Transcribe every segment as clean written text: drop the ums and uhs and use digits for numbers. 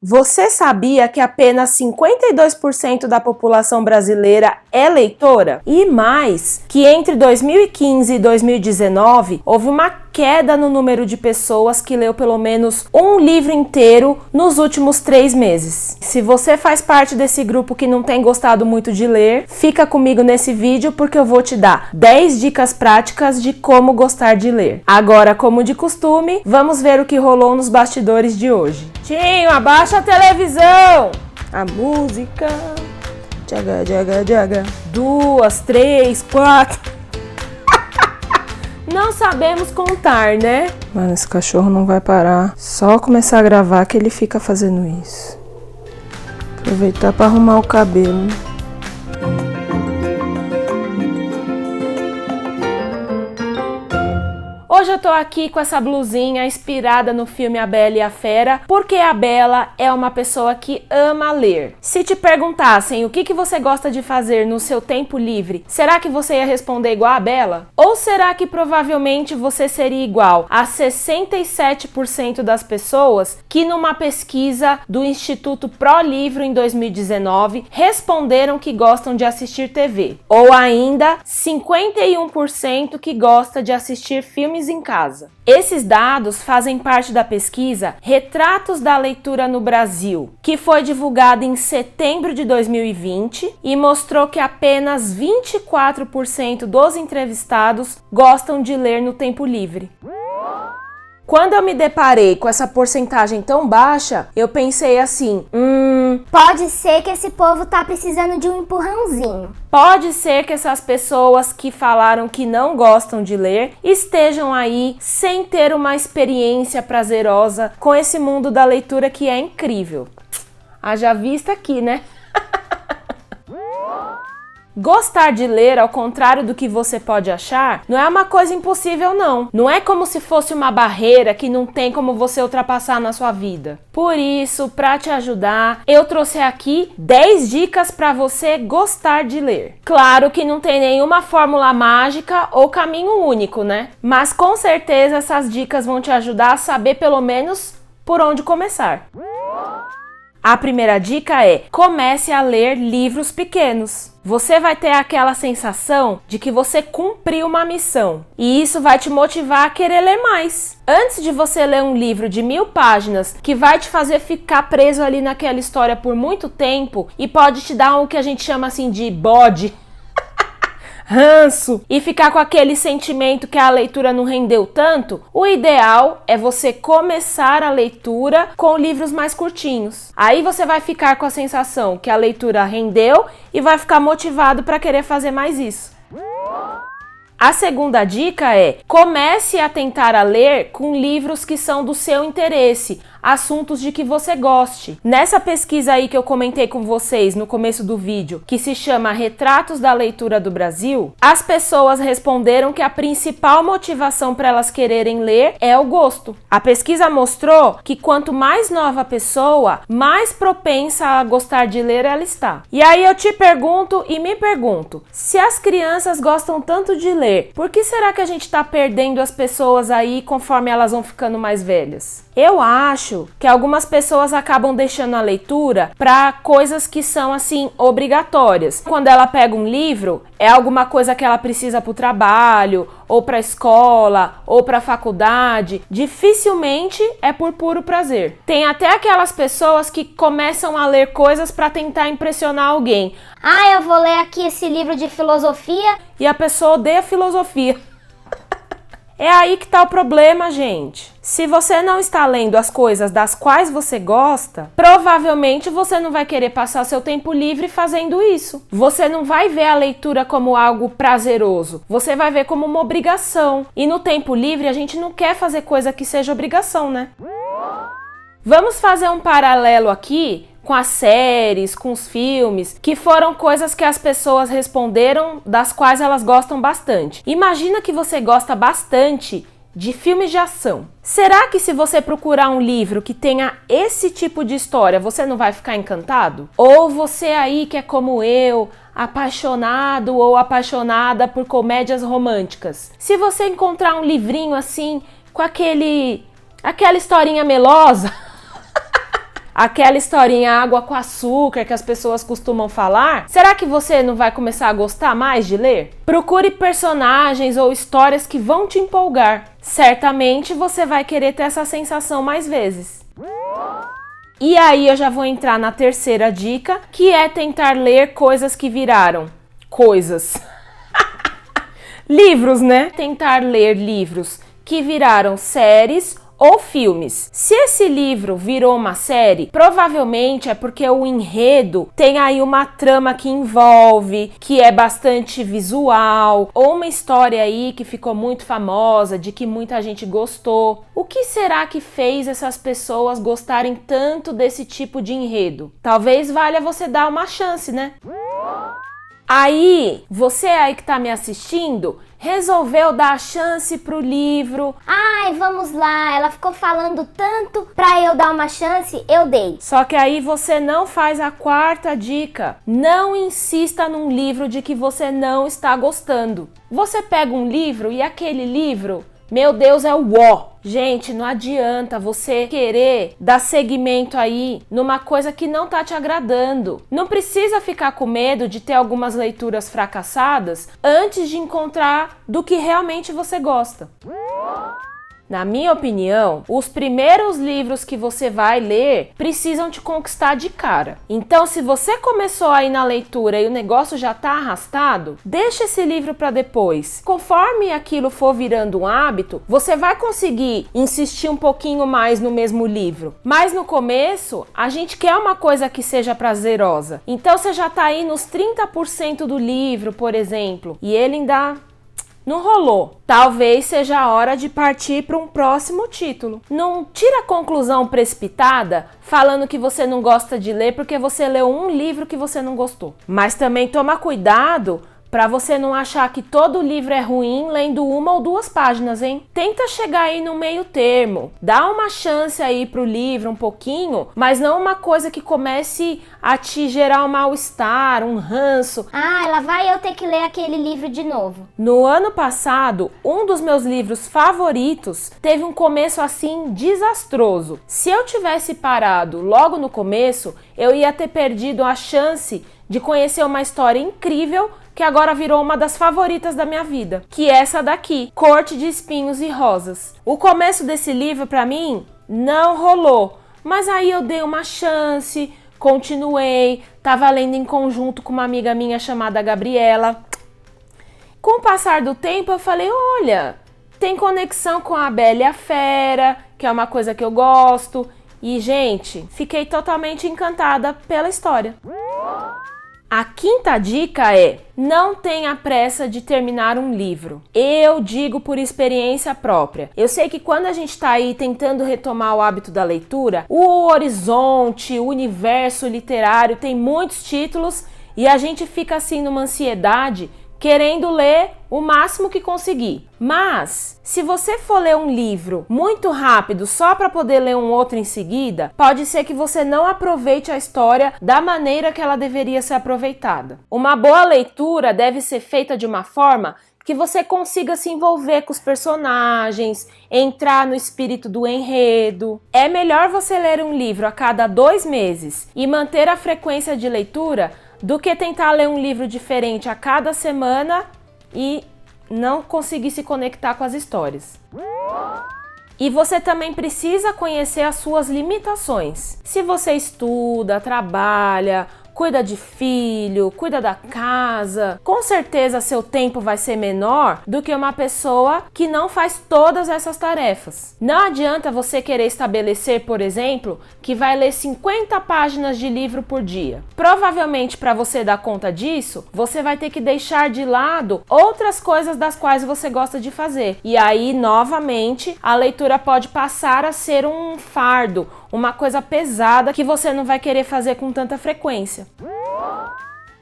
Você sabia que apenas 52% da população brasileira é leitora? E mais, que entre 2015 e 2019 houve uma queda no número de pessoas que leu pelo menos um livro inteiro nos últimos 3 meses. Se você faz parte desse grupo que não tem gostado muito de ler, fica comigo nesse vídeo porque eu vou te dar 10 dicas práticas de como gostar de ler. Agora, como de costume, vamos ver o que rolou nos bastidores de hoje. Tinho, abaixa a televisão! A música... Jaga, jaga, jaga. 2, 3, 4... Não sabemos contar, né? Mano, esse cachorro não vai parar. Só começar a gravar que ele fica fazendo isso. Aproveitar para arrumar o cabelo. Hoje eu tô aqui com essa blusinha inspirada no filme A Bela e a Fera, porque a Bela é uma pessoa que ama ler. Se te perguntassem o que você gosta de fazer no seu tempo livre, será que você ia responder igual a Bela? Ou será que provavelmente você seria igual a 67% das pessoas que numa pesquisa do Instituto Pro Livro em 2019 responderam que gostam de assistir TV? Ou ainda 51% que gosta de assistir filmes em casa. Esses dados fazem parte da pesquisa Retratos da Leitura no Brasil, que foi divulgada em setembro de 2020 e mostrou que apenas 24% dos entrevistados gostam de ler no tempo livre. Quando eu me deparei com essa porcentagem tão baixa, eu pensei assim, pode ser que esse povo tá precisando de um empurrãozinho. Pode ser que essas pessoas que falaram que não gostam de ler estejam aí sem ter uma experiência prazerosa com esse mundo da leitura que é incrível. Haja vista aqui, né? Gostar de ler, ao contrário do que você pode achar, não é uma coisa impossível não. Não é como se fosse uma barreira que não tem como você ultrapassar na sua vida. Por isso, para te ajudar, eu trouxe aqui 10 dicas para você gostar de ler. Claro que não tem nenhuma fórmula mágica ou caminho único, né? Mas com certeza essas dicas vão te ajudar a saber pelo menos por onde começar. A primeira dica é: comece a ler livros pequenos. Você vai ter aquela sensação de que você cumpriu uma missão e isso vai te motivar a querer ler mais. Antes de você ler um livro de 1000 páginas que vai te fazer ficar preso ali naquela história por muito tempo e pode te dar o que a gente chama assim de bode, ranço, e ficar com aquele sentimento que a leitura não rendeu tanto, o ideal é você começar a leitura com livros mais curtinhos. Aí você vai ficar com a sensação que a leitura rendeu e vai ficar motivado para querer fazer mais isso. A segunda dica é: comece a tentar a ler com livros que são do seu interesse, assuntos de que você goste. Nessa pesquisa aí que eu comentei com vocês no começo do vídeo, que se chama Retratos da Leitura do Brasil, as pessoas responderam que a principal motivação para elas quererem ler é o gosto. A pesquisa mostrou que quanto mais nova a pessoa, mais propensa a gostar de ler ela está. E aí eu te pergunto e me pergunto, se as crianças gostam tanto de ler, por que será que a gente está perdendo as pessoas aí conforme elas vão ficando mais velhas? Eu acho que algumas pessoas acabam deixando a leitura para coisas que são assim obrigatórias. Quando ela pega um livro, é alguma coisa que ela precisa para o trabalho, ou para a escola, ou para a faculdade. Dificilmente é por puro prazer. Tem até aquelas pessoas que começam a ler coisas para tentar impressionar alguém. Eu vou ler aqui esse livro de filosofia. E a pessoa odeia filosofia. É aí que tá o problema, gente. Se você não está lendo as coisas das quais você gosta, provavelmente você não vai querer passar seu tempo livre fazendo isso. Você não vai ver a leitura como algo prazeroso. Você vai ver como uma obrigação. E no tempo livre a gente não quer fazer coisa que seja obrigação, né? Vamos fazer um paralelo aqui com as séries, com os filmes, que foram coisas que as pessoas responderam das quais elas gostam bastante. Imagina que você gosta bastante de filmes de ação. Será que se você procurar um livro que tenha esse tipo de história, você não vai ficar encantado? Ou você aí que é como eu, apaixonado ou apaixonada por comédias românticas, se você encontrar um livrinho assim, com aquela historinha melosa, aquela historinha água com açúcar que as pessoas costumam falar, será que você não vai começar a gostar mais de ler? Procure personagens ou histórias que vão te empolgar. Certamente você vai querer ter essa sensação mais vezes. E aí eu já vou entrar na terceira dica, que é tentar ler coisas que viraram coisas. Livros, né? Tentar ler livros que viraram séries ou filmes. Se esse livro virou uma série, provavelmente é porque o enredo tem aí uma trama que envolve, que é bastante visual, ou uma história aí que ficou muito famosa, de que muita gente gostou. O que será que fez essas pessoas gostarem tanto desse tipo de enredo? Talvez valha você dar uma chance, né? Aí, você aí que tá me assistindo, resolveu dar a chance pro livro. Ai, vamos lá, ela ficou falando tanto pra eu dar uma chance, eu dei. Só que aí você não faz a quarta dica. Não insista num livro de que você não está gostando. Você pega um livro e aquele livro, meu Deus, é o ó. Gente, não adianta você querer dar seguimento aí numa coisa que não tá te agradando. Não precisa ficar com medo de ter algumas leituras fracassadas antes de encontrar do que realmente você gosta. Na minha opinião, os primeiros livros que você vai ler precisam te conquistar de cara. Então, se você começou aí na leitura e o negócio já tá arrastado, deixa esse livro para depois. Conforme aquilo for virando um hábito, você vai conseguir insistir um pouquinho mais no mesmo livro. Mas no começo, a gente quer uma coisa que seja prazerosa. Então, você já tá aí nos 30% do livro, por exemplo, e ele ainda não rolou. Talvez seja a hora de partir para um próximo título. Não tira a conclusão precipitada falando que você não gosta de ler porque você leu um livro que você não gostou. Mas também toma cuidado para você não achar que todo livro é ruim lendo uma ou duas páginas, hein? Tenta chegar aí no meio termo. Dá uma chance aí pro livro um pouquinho, mas não uma coisa que comece a te gerar um mal-estar, um ranço. Ah, lá vai eu ter que ler aquele livro de novo. No ano passado, um dos meus livros favoritos teve um começo assim desastroso. Se eu tivesse parado logo no começo, eu ia ter perdido a chance de conhecer uma história incrível que agora virou uma das favoritas da minha vida, que é essa daqui, Corte de Espinhos e Rosas. O começo desse livro, pra mim, não rolou, mas aí eu dei uma chance, continuei, tava lendo em conjunto com uma amiga minha chamada Gabriela. Com o passar do tempo, eu falei, olha, tem conexão com a Bela e a Fera, que é uma coisa que eu gosto, e, gente, fiquei totalmente encantada pela história. A quinta dica é: não tenha pressa de terminar um livro. Eu digo por experiência própria. Eu sei que quando a gente está aí tentando retomar o hábito da leitura, o horizonte, o universo literário tem muitos títulos e a gente fica assim numa ansiedade querendo ler o máximo que conseguir. Mas, se você for ler um livro muito rápido só para poder ler um outro em seguida, pode ser que você não aproveite a história da maneira que ela deveria ser aproveitada. Uma boa leitura deve ser feita de uma forma que você consiga se envolver com os personagens, entrar no espírito do enredo. É melhor você ler um livro a cada 2 meses e manter a frequência de leitura do que tentar ler um livro diferente a cada semana e não conseguir se conectar com as histórias. E você também precisa conhecer as suas limitações. Se você estuda, trabalha, cuida de filho, cuida da casa, com certeza seu tempo vai ser menor do que uma pessoa que não faz todas essas tarefas. Não adianta você querer estabelecer, por exemplo, que vai ler 50 páginas de livro por dia. Provavelmente, para você dar conta disso, você vai ter que deixar de lado outras coisas das quais você gosta de fazer. E aí, novamente, a leitura pode passar a ser um fardo, uma coisa pesada que você não vai querer fazer com tanta frequência.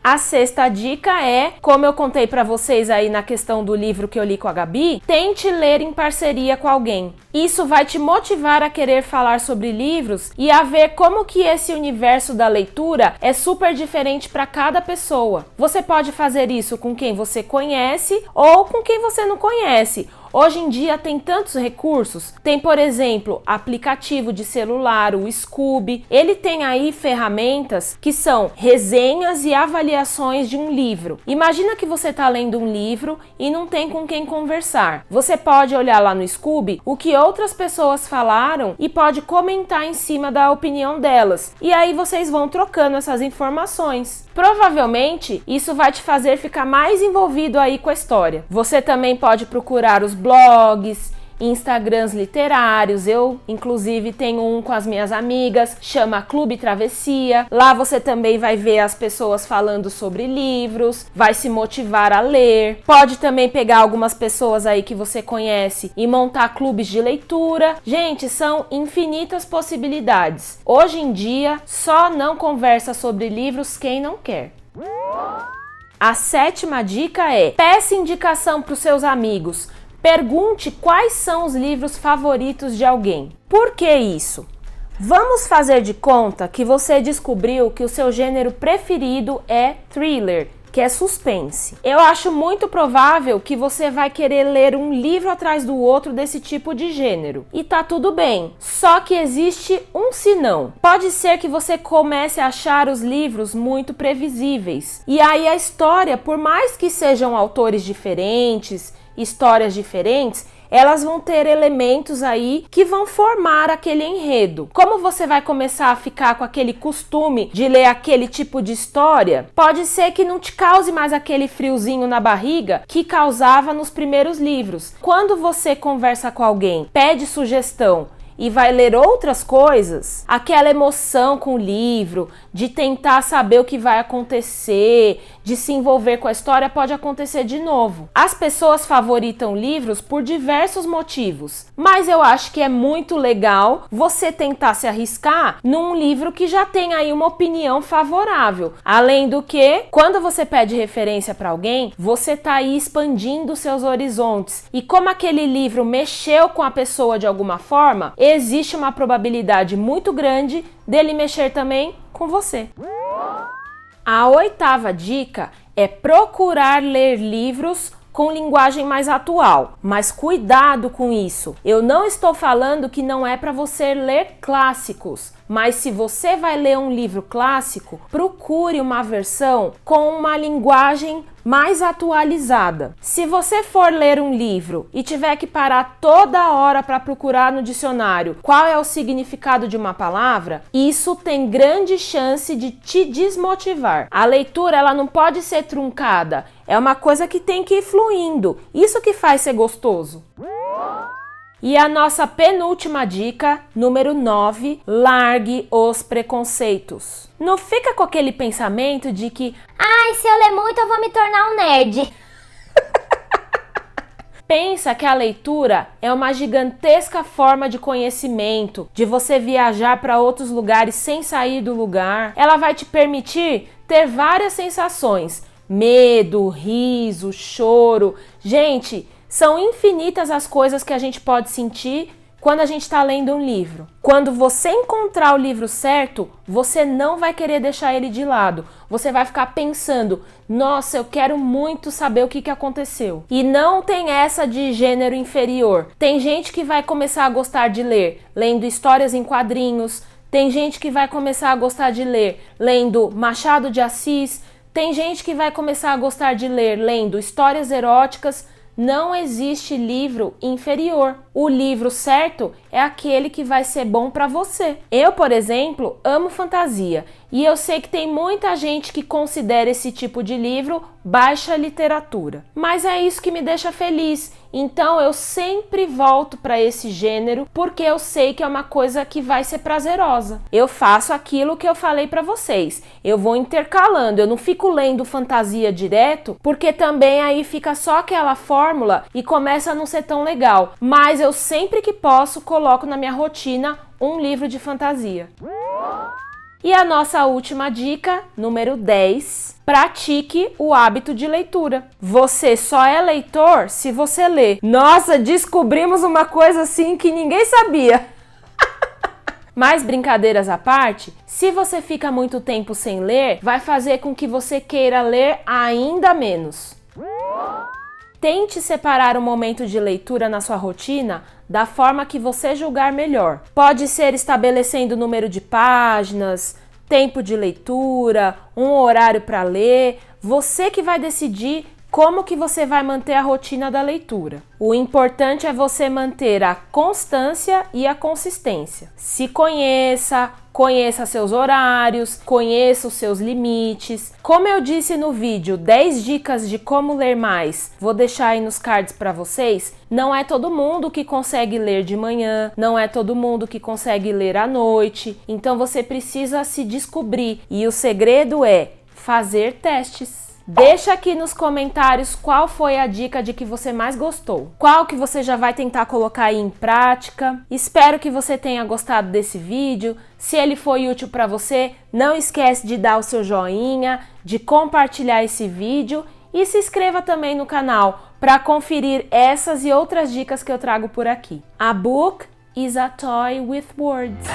A sexta dica é, como eu contei para vocês aí na questão do livro que eu li com a Gabi, tente ler em parceria com alguém. Isso vai te motivar a querer falar sobre livros e a ver como que esse universo da leitura é super diferente para cada pessoa. Você pode fazer isso com quem você conhece ou com quem você não conhece. Hoje em dia tem tantos recursos, tem, por exemplo, aplicativo de celular, o Scoob. Ele tem aí ferramentas que são resenhas e avaliações de um livro. Imagina que você está lendo um livro e não tem com quem conversar. Você pode olhar lá no Scoob o que outras pessoas falaram e pode comentar em cima da opinião delas. E aí vocês vão trocando essas informações. Provavelmente isso vai te fazer ficar mais envolvido aí com a história. Você também pode procurar os blogs, Instagrams literários. Eu, inclusive, tenho um com as minhas amigas, chama Clube Travessia. Lá você também vai ver as pessoas falando sobre livros, vai se motivar a ler. Pode também pegar algumas pessoas aí que você conhece e montar clubes de leitura. Gente, são infinitas possibilidades. Hoje em dia, só não conversa sobre livros quem não quer. A 7ª dica é: peça indicação para os seus amigos. Pergunte quais são os livros favoritos de alguém. Por que isso? Vamos fazer de conta que você descobriu que o seu gênero preferido é thriller, que é suspense. Eu acho muito provável que você vai querer ler um livro atrás do outro desse tipo de gênero. E tá tudo bem. Só que existe um senão. Pode ser que você comece a achar os livros muito previsíveis. E aí a história, por mais que sejam autores diferentes, histórias diferentes, elas vão ter elementos aí que vão formar aquele enredo. Como você vai começar a ficar com aquele costume de ler aquele tipo de história, pode ser que não te cause mais aquele friozinho na barriga que causava nos primeiros livros. Quando você conversa com alguém, pede sugestão e vai ler outras coisas, aquela emoção com o livro, de tentar saber o que vai acontecer, de se envolver com a história, pode acontecer de novo. As pessoas favoritam livros por diversos motivos, mas eu acho que é muito legal você tentar se arriscar num livro que já tem aí uma opinião favorável. Além do que, quando você pede referência para alguém, você tá aí expandindo seus horizontes. E como aquele livro mexeu com a pessoa de alguma forma, existe uma probabilidade muito grande dele mexer também com você. A 8ª dica é procurar ler livros com linguagem mais atual, mas cuidado com isso. Eu não estou falando que não é para você ler clássicos, mas se você vai ler um livro clássico, procure uma versão com uma linguagem mais atualizada. Se você for ler um livro e tiver que parar toda hora para procurar no dicionário qual é o significado de uma palavra, isso tem grande chance de te desmotivar. A leitura, ela não pode ser truncada, é uma coisa que tem que ir fluindo. Isso que faz ser gostoso. E a nossa penúltima dica, número 9, largue os preconceitos. Não fica com aquele pensamento de que, ai, se eu ler muito eu vou me tornar um nerd. Pensa que a leitura é uma gigantesca forma de conhecimento, de você viajar para outros lugares sem sair do lugar. Ela vai te permitir ter várias sensações, medo, riso, choro. Gente, são infinitas as coisas que a gente pode sentir quando a gente está lendo um livro. Quando você encontrar o livro certo, você não vai querer deixar ele de lado. Você vai ficar pensando, nossa, eu quero muito saber o que aconteceu. E não tem essa de gênero inferior. Tem gente que vai começar a gostar de ler lendo histórias em quadrinhos. Tem gente que vai começar a gostar de ler lendo Machado de Assis. Tem gente que vai começar a gostar de ler lendo histórias eróticas. Não existe livro inferior. O livro certo é aquele que vai ser bom para você. Eu, por exemplo, amo fantasia e eu sei que tem muita gente que considera esse tipo de livro baixa literatura. Mas é isso que me deixa feliz. Então eu sempre volto para esse gênero porque eu sei que é uma coisa que vai ser prazerosa. Eu faço aquilo que eu falei para vocês. Eu vou intercalando, eu não fico lendo fantasia direto, porque também aí fica só aquela fórmula e começa a não ser tão legal. Mas eu sempre que posso coloco na minha rotina um livro de fantasia. E a nossa última dica, número 10, pratique o hábito de leitura. Você só é leitor se você lê. Nossa, descobrimos uma coisa assim que ninguém sabia. Mas brincadeiras à parte, se você fica muito tempo sem ler, vai fazer com que você queira ler ainda menos. Tente separar um momento de leitura na sua rotina da forma que você julgar melhor. Pode ser estabelecendo número de páginas, tempo de leitura, um horário para ler. Você que vai decidir como que você vai manter a rotina da leitura. O importante é você manter a constância e a consistência. Se conheça seus horários, conheça os seus limites. Como eu disse no vídeo 10 dicas de como ler mais, vou deixar aí nos cards para vocês. Não é todo mundo que consegue ler de manhã, não é todo mundo que consegue ler à noite. Então você precisa se descobrir e o segredo é fazer testes. Deixa aqui nos comentários qual foi a dica de que você mais gostou. Qual que você já vai tentar colocar aí em prática. Espero que você tenha gostado desse vídeo. Se ele foi útil para você, não esquece de dar o seu joinha, de compartilhar esse vídeo e se inscreva também no canal para conferir essas e outras dicas que eu trago por aqui. A book is a toy with words.